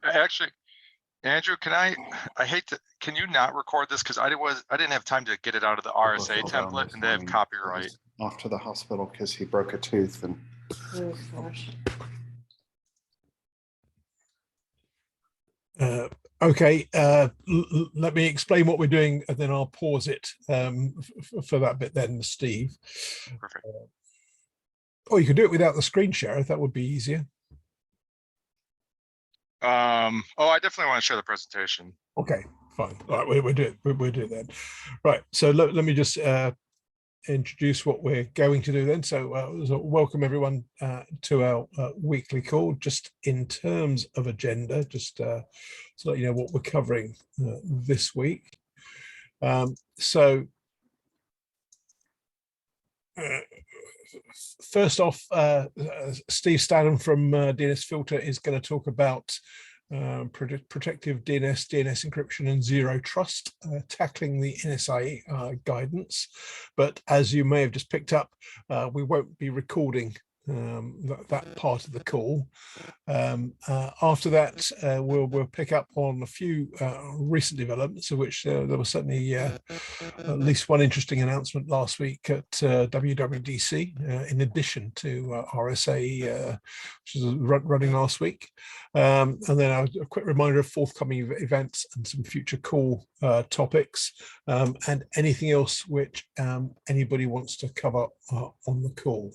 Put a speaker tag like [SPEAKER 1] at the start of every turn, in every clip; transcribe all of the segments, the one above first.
[SPEAKER 1] Actually, Andrew, can you not record this? Because I didn't have time to get it out of the RSA template and they have copyright.
[SPEAKER 2] Off to the hospital because he broke a tooth and.
[SPEAKER 3] Oh, gosh.
[SPEAKER 4] Okay, let me explain what we're doing and then I'll pause it for that bit then, Steve.
[SPEAKER 1] Perfect.
[SPEAKER 4] Or you could do it without the screen share if that would be easier.
[SPEAKER 1] Oh, I definitely want to share the presentation.
[SPEAKER 4] Okay, fine. All right, we'll do it then. Right, so let me just introduce what we're going to do then. So welcome everyone to our weekly call. Just in terms of agenda, just to let you know what we're covering this week. First off, Steve Stadham from DNS Filter is going to talk about protective DNS encryption and zero trust, tackling the NSA guidance. But as you may have just picked up, we won't be recording that part of the call. After that, we'll pick up on a few recent developments, of which there was certainly at least one interesting announcement last week at WWDC, in addition to RSA, which is running last week. And then a quick reminder of forthcoming events and some future call topics, and anything else which anybody wants to cover on the call.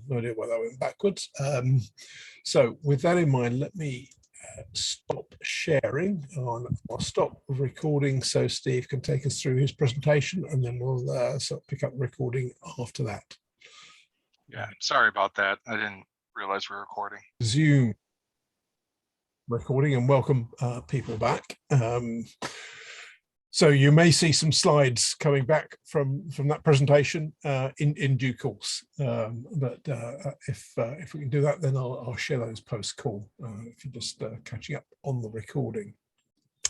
[SPEAKER 4] No idea why that went backwards. So with that in mind, let me stop sharing. I'll stop recording so Steve can take us through his presentation, and then we'll sort of pick up recording after that.
[SPEAKER 1] Yeah, sorry about that. I didn't realize we were recording.
[SPEAKER 4] Zoom recording, and welcome people back. So you may see some slides coming back from that presentation in due course. But if we can do that, then I'll share those post-call if you're just catching up on the recording.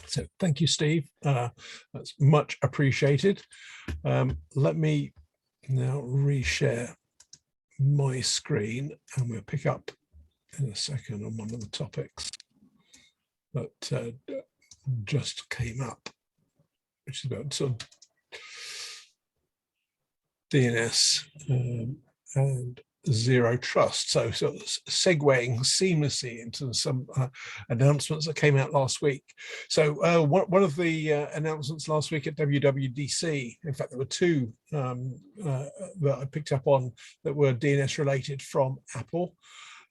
[SPEAKER 4] So thank you, Steve. That's much appreciated. Let me now reshare my screen, and we'll pick up in a second on one of the topics that just came up, which is about sort of DNS and zero trust. So sort of segueing seamlessly into some announcements that came out last week. So one of the announcements last week at WWDC, in fact, there were two that I picked up on that were DNS related from Apple.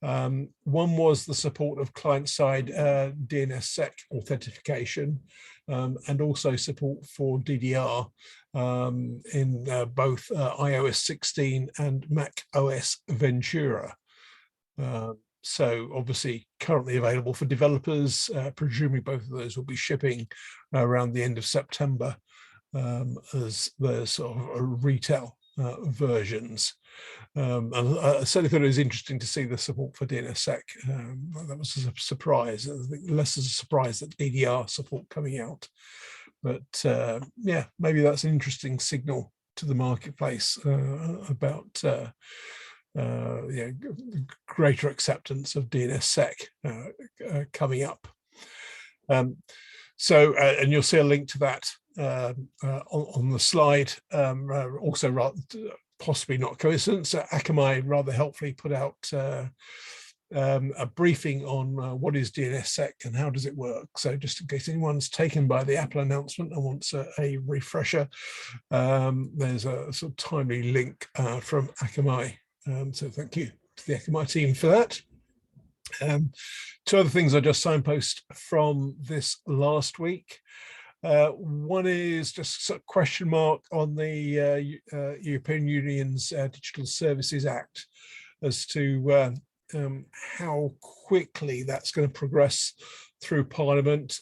[SPEAKER 4] One was the support of client-side DNSSEC authentication, and also support for DDR in both iOS 16 and Mac OS Ventura. So obviously currently available for developers. Presumably both of those will be shipping around the end of September as the sort of retail versions. And I certainly thought it was interesting to see the support for DNSSEC. That was a surprise. I think less as a surprise that DDR support coming out. But yeah, maybe that's an interesting signal to the marketplace about greater acceptance of DNSSEC coming up. So, and you'll see a link to that on the slide. Also, possibly not coincidence, Akamai rather helpfully put out a briefing on what is DNSSEC and how does it work. So just in case anyone's taken by the Apple announcement and wants a refresher, there's a sort of timely link from Akamai. So thank you to the Akamai team for that. Two other things I just signpost from this last week. One is just a question mark on the European Union's Digital Services Act as to how quickly that's going to progress through Parliament.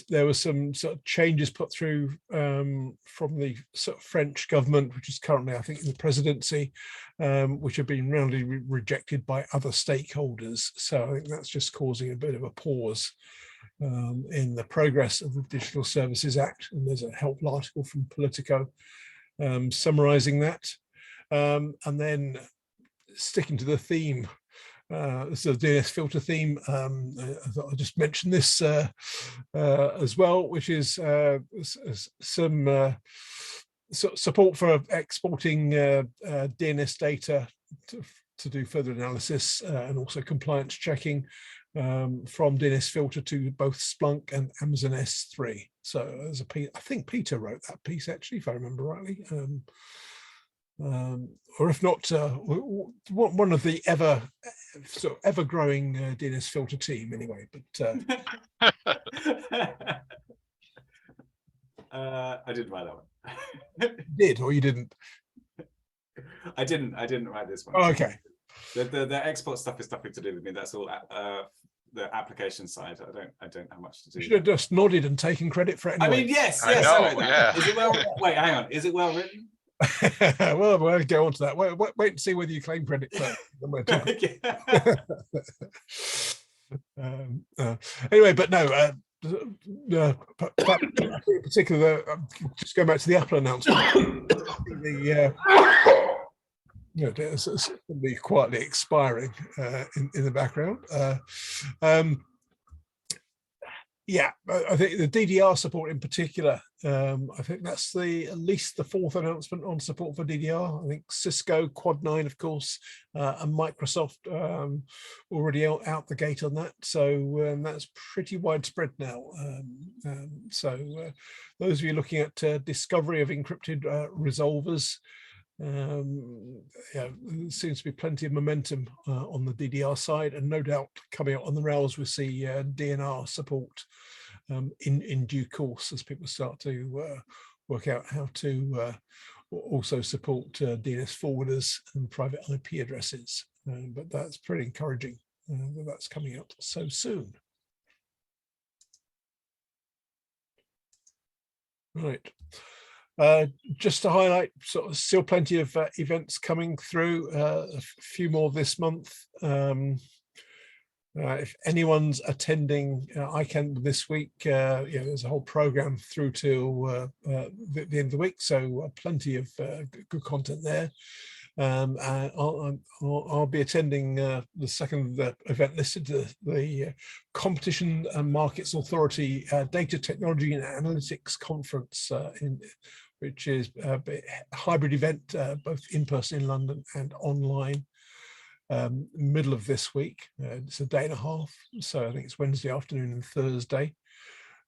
[SPEAKER 4] There were some sort of changes put through from the sort of French government, which is currently, I think, in the presidency, which have been roundly rejected by other stakeholders. So I think that's just causing a bit of a pause in the progress of the Digital Services Act. And there's a helpful article from Politico summarising that. And then sticking to the theme this is a DNS filter theme. I thought I'd just mention this as well, which is some support for exporting DNS data to do further analysis and also compliance checking from DNS filter to both Splunk and Amazon S3. So there's a piece, I think Peter wrote that piece actually, if I remember rightly. Or if not, one of the ever growing DNS filter team anyway. But
[SPEAKER 3] I didn't write that one.
[SPEAKER 4] did or you didn't?
[SPEAKER 3] I didn't write this one.
[SPEAKER 4] Oh, okay.
[SPEAKER 3] The export stuff is nothing to do with me. That's all the application side. I don't have much to do.
[SPEAKER 4] You should have just nodded and taken credit for it anyway.
[SPEAKER 3] I mean, yes,
[SPEAKER 1] I know,
[SPEAKER 3] wrote that.
[SPEAKER 1] yeah.
[SPEAKER 3] Is it well? Wait, hang on. Is it well written?
[SPEAKER 4] Well, we'll go on to that. Wait and see whether you claim credit first. Anyway, but no. In particular, just going back to the Apple announcement, it's going to be quietly expiring in the background. Yeah, I think the DDR support in particular, I think that's at least the fourth announcement on support for DDR. I think Cisco, Quad9, of course, and Microsoft already out the gate on that. So that's pretty widespread now. So those of you looking at discovery of encrypted resolvers, there seems to be plenty of momentum on the DDR side, and no doubt coming out on the rails we'll see DNR support in due course as people start to work out how to also support DNS forwarders and private IP addresses. But that's pretty encouraging that that's coming out so soon. Right. Just to highlight, sort of still plenty of events coming through, a few more this month. If anyone's attending ICANN this week, there's a whole program through till the end of the week, so plenty of good content there. And I'll be attending the second event listed, the Competition and Markets Authority Data Technology and Analytics Conference, which is a hybrid event, both in person in London and online. Middle of this week. It's a day and a half, so I think it's Wednesday afternoon and Thursday.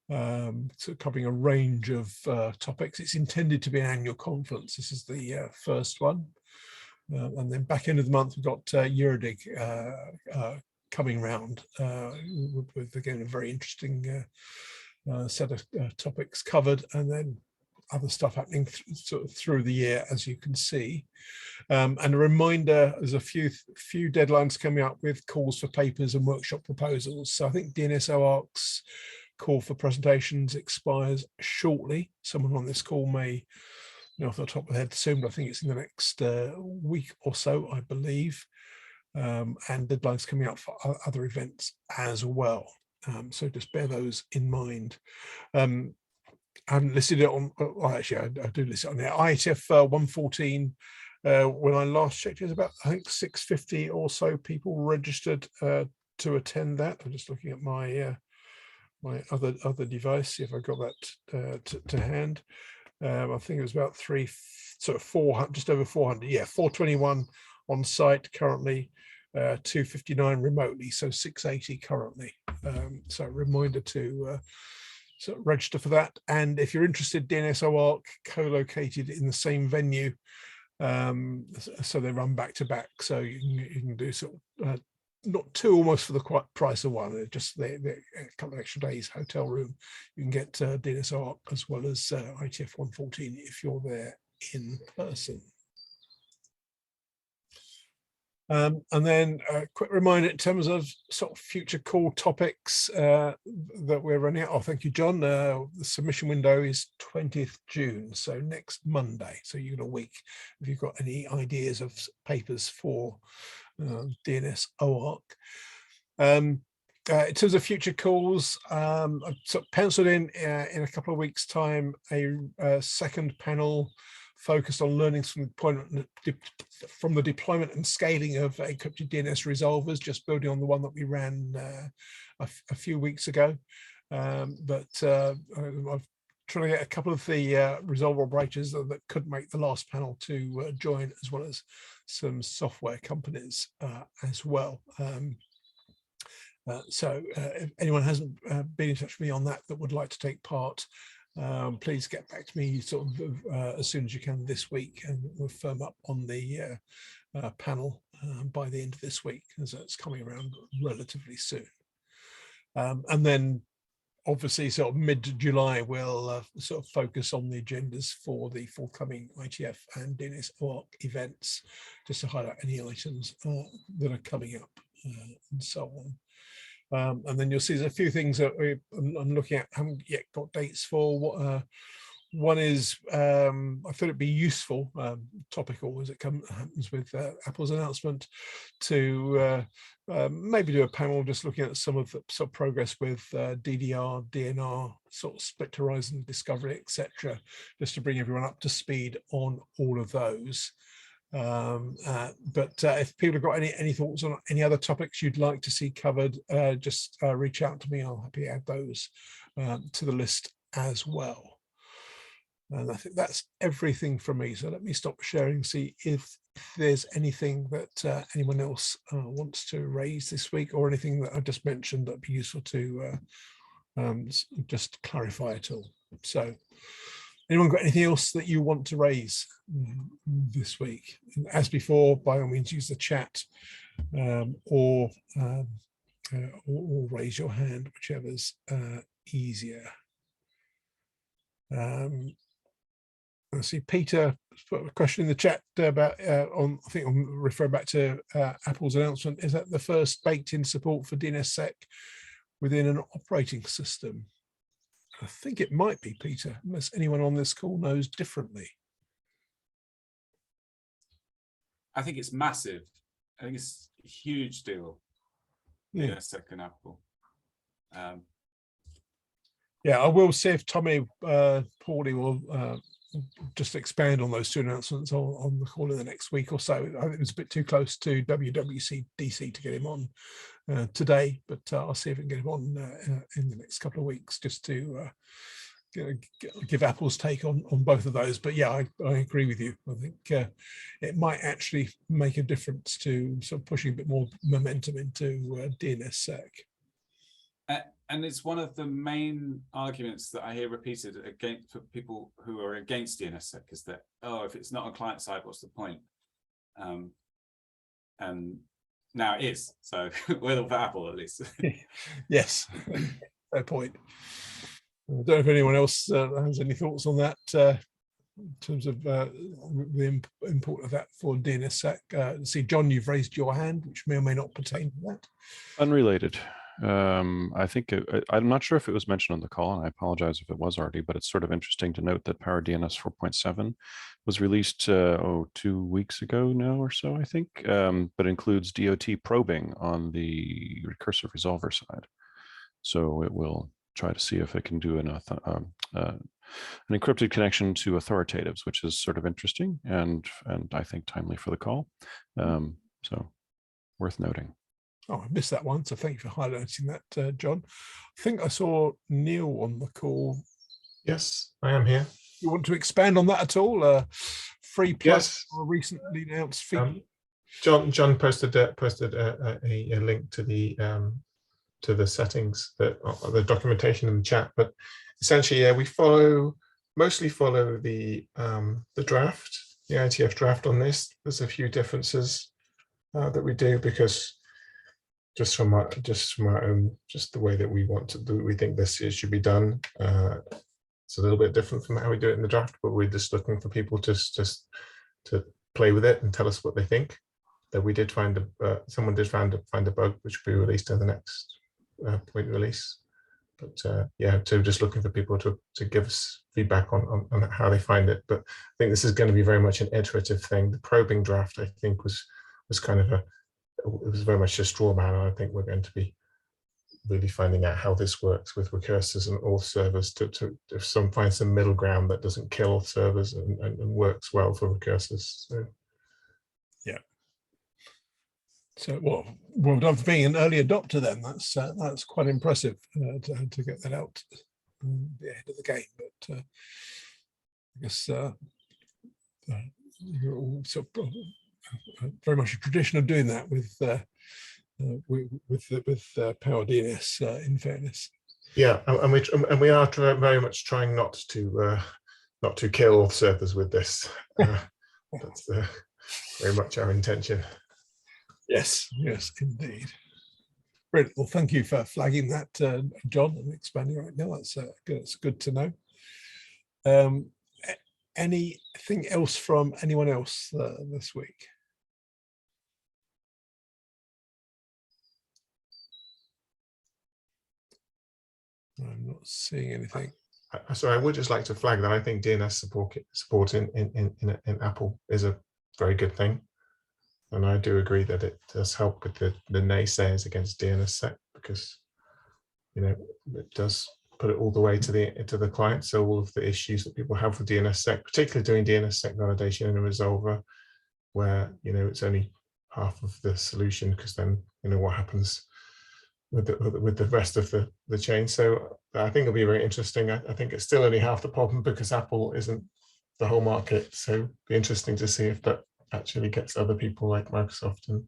[SPEAKER 4] So covering a range of topics. It's intended to be an annual conference. This is the first one. And then back end of the month, we've got Eurodig coming round with again a very interesting set of topics covered, and then other stuff happening sort of through the year, as you can see. And a reminder, there's a few deadlines coming up with calls for papers and workshop proposals. So I think DNS OARC's call for presentations expires shortly. Someone on this call may know off the top of their head soon, but I think it's in the next week or so, I believe. And deadlines coming up for other events as well. So just bear those in mind. I haven't listed it on, well, actually I do list it on there. IETF 114, when I last checked, there's about, I think 650 or so people registered to attend that. I'm just looking at my my other device, see if I got that to hand. I think it was about 400, just over 400. Yeah, 421 on site currently, 259 remotely, so 680 currently. So a reminder to register for that. And if you're interested, DNS OARC co-located in the same venue, so they run back to back. So you can do sort of not two almost for the price of one. Just a couple of extra days hotel room. You can get DNS OARC as well as IETF 114 if you're there in person. And then a quick reminder in terms of sort of future call topics that we're running out. Oh, thank you, John. The submission window is 20th June, so next Monday. So you've got a week if you've got any ideas of papers for DNS OARC. In terms of future calls, I've sort of penciled in a couple of weeks' time a second panel focused on learnings from the deployment and scaling of encrypted DNS resolvers, just building on the one that we ran a few weeks ago. But I've trying to get a couple of the resolver operators that could make the last panel to join, as well as some software companies as well. So if anyone hasn't been in touch with me on that would like to take part, please get back to me sort of as soon as you can this week, and we'll firm up on the panel by the end of this week, as it's coming around relatively soon. And then obviously sort of mid-July, we'll sort of focus on the agendas for the forthcoming ITF and DNS OARC events, just to highlight any items that are coming up and so on. And then you'll see there's a few things that I'm looking at, haven't yet got dates for. One is, I thought it'd be useful, topical as it happens with Apple's announcement, to maybe do a panel just looking at some of the sort of progress with DDR, DNR, sort of split horizon discovery, etc., just to bring everyone up to speed on all of those. But if people have got any thoughts on any other topics you'd like to see covered, just reach out to me. I'll happily add those to the list as well. And I think that's everything from me. So let me stop sharing, see if there's anything that anyone else wants to raise this week, or anything that I just mentioned that'd be useful to just clarify at all. So anyone got anything else that you want to raise this week? And as before, by all means, use the chat or raise your hand, whichever's easier. I see Peter put a question in the chat about I think I'm referring back to Apple's announcement. Is that the first baked-in support for DNSSEC within an operating system? I think it might be, Peter, unless anyone on this call knows differently.
[SPEAKER 3] I think it's massive. I think it's a huge deal.
[SPEAKER 4] Yeah,
[SPEAKER 3] DNSSEC and Apple.
[SPEAKER 4] Yeah, I will see if Tommy Pauly will just expand on those two announcements on the call in the next week or so. I think it was a bit too close to WWDC to get him on today, but I'll see if I can get him on in the next couple of weeks, just to give Apple's take on both of those. But yeah, I agree with you. I think it might actually make a difference to sort of pushing a bit more momentum into DNSSEC.
[SPEAKER 3] And it's one of the main arguments that I hear repeated against for people who are against DNSSEC, is that, oh, if it's not on client side, what's the point? And now it is. So well, for Apple at least.
[SPEAKER 4] Yes, fair point. I don't know if anyone else has any thoughts on that in terms of the import of that for DNSSEC. See, John, you've raised your hand, which may or may not pertain to that.
[SPEAKER 5] Unrelated. I think I'm not sure if it was mentioned on the call, and I apologize if it was already, but it's sort of interesting to note that Power DNS 4.7 was released 2 weeks ago now or so, I think, but includes DOT probing on the recursive resolver side. So it will try to see if it can do an encrypted connection to authoritatives, which is sort of interesting and I think timely for the call. So worth noting.
[SPEAKER 4] Oh, I missed that one, so thank you for highlighting that, John. I think I saw Neil on the call.
[SPEAKER 6] Yes, I am here.
[SPEAKER 4] You want to expand on that at all? Free plus or recently announced fee?
[SPEAKER 6] John posted a link to the settings, the documentation in the chat. But essentially, yeah, we mostly follow the draft, the ITF draft on this. There's a few differences that we do, because just from our own, just the way that we want to do, we think this should be done. It's a little bit different from how we do it in the draft, but we're just looking for people just to play with it and tell us what they think. That we did find someone did find a bug which will be released in the next point release. But yeah, so just looking for people to give us feedback on how they find it. But I think this is going to be very much an iterative thing. The probing draft, I think, was kind of it was very much a straw man, and I think we're going to be really finding out how this works with recursors and auth servers to find some middle ground that doesn't kill servers and works well for recursors. So.
[SPEAKER 4] Yeah. So well done for being an early adopter then. That's quite impressive to get that out ahead of the game. But I guess you're all sort of very much a tradition of doing that with Power DNS. In fairness,
[SPEAKER 6] yeah, and we are very much trying not to kill servers with this. That's very much our intention.
[SPEAKER 4] Yes, indeed. Brilliant. Well, thank you for flagging that, John, and expanding right now. That's good to know. Anything else from anyone else this week? I'm not seeing anything.
[SPEAKER 6] Sorry, I would just like to flag that I think DNS support in Apple is a very good thing. And I do agree that it does help with the naysayers against DNSSEC, because it does put it all the way to the client. So all of the issues that people have with DNSSEC, particularly doing DNSSEC validation in a resolver, where it's only half of the solution, because then what happens with the rest of the chain. So I think it'll be very interesting. I think it's still only half the problem, because Apple isn't the whole market. So it'll be interesting to see if that actually gets other people like Microsoft and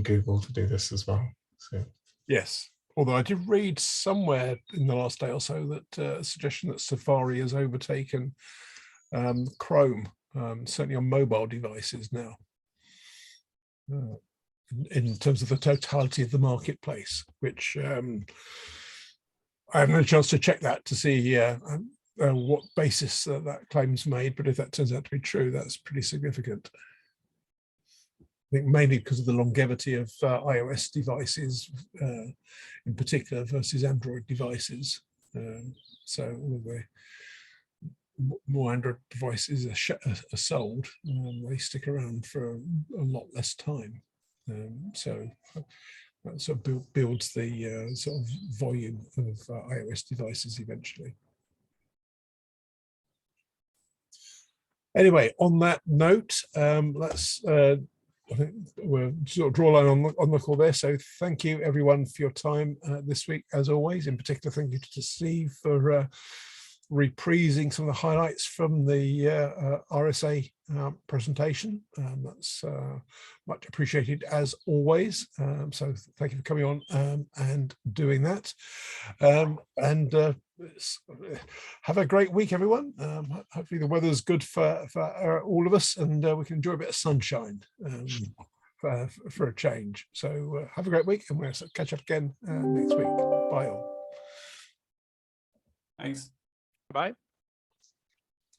[SPEAKER 6] Google to do this as well. So
[SPEAKER 4] yes, although I did read somewhere in the last day or so that a suggestion that Safari has overtaken Chrome, certainly on mobile devices now, in terms of the totality of the marketplace, which I haven't had a chance to check that to see what basis that claim's made, but if that turns out to be true, that's pretty significant. I think mainly because of the longevity of iOS devices in particular versus Android devices. So all the more Android devices are sold, they stick around for a lot less time. So that sort of builds the sort of volume of iOS devices eventually. Anyway, on that note, let's I think we'll sort of draw a line on the call there. So thank you everyone for your time this week, as always. In particular, thank you to Steve for reprising some of the highlights from the RSA presentation. That's much appreciated as always. So thank you for coming on and doing that. Have a great week, everyone. Hopefully the weather's good for all of us, and we can enjoy a bit of sunshine for a change. So have a great week, and we'll catch up again next week. Bye all.
[SPEAKER 3] Thanks.
[SPEAKER 7] Bye.